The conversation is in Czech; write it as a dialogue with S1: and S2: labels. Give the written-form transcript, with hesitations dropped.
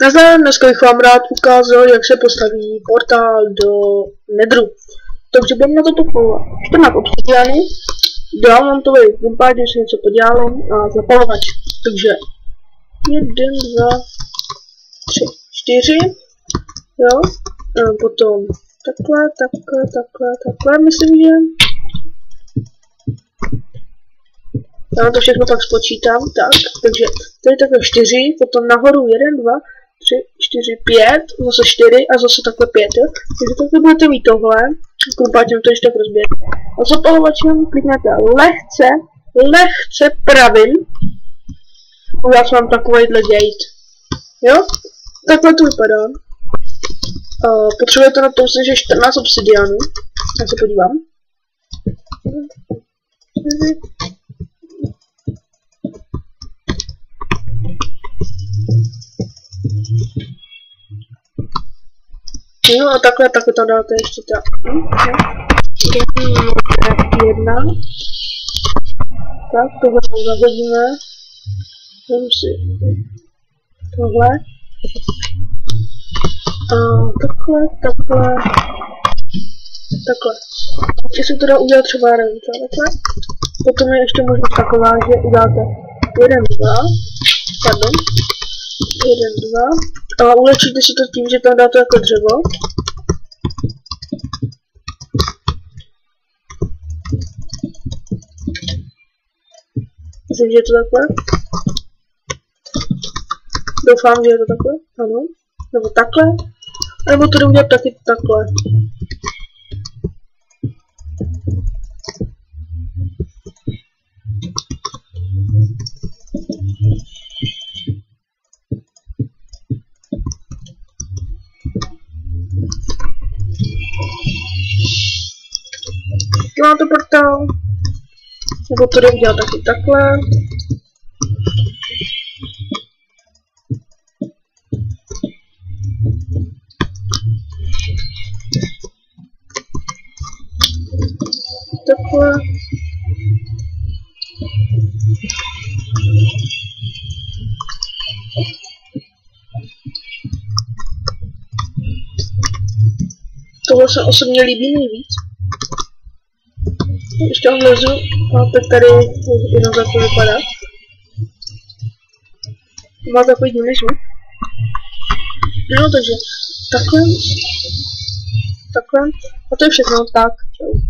S1: Nazdar, dneska bych vám rád ukázal, jak se postaví portál do Netheru. Takže budeme na to potřebovat 14 obsidiany, diamantový gumpáč, když si něco podělám, a zapalovač. Takže 1, 2, 3, 4, jo, a potom takhle, myslím, že já to všechno pak spočítám, tak, takže tady takhle 4, potom nahoru 1, 2, 3, 4, 5, zase 4 a zase takhle 5, jo. Takže takhle budete mít tohle, krumpáčem to ještě tak rozbět. A zapalovačem kliknete lehce pravým. Udělám vám takovýhle gate. Jo? Takhle to vypadá. Potřebujete na to myslím, že 14 obsidianů. Já se podívám. No a takhle tam dáte ještě tak. Jedna. Tak, tohle zahodíme. Vem si tohle. A takhle. Když se to dá udělat třeba takhle. Potom je ještě možnost taková, že uděláte 1, 2. A ulečíte si to tím, že tam dáte jako dřevo. Myslím, že je to takhle. Doufám, že je to takhle. Ano. Nebo takhle. Nebo to jde udělat taky takhle. Máte portál, nebo to jde udělat taky takhle. Takhle. Tohle se osobně líbí nejvíc. Ještě ho vlezu, a teď tady jenom tak to vypadá. Má takový divný zvuk. No takže takhle. A to je všechno, tak. Čau.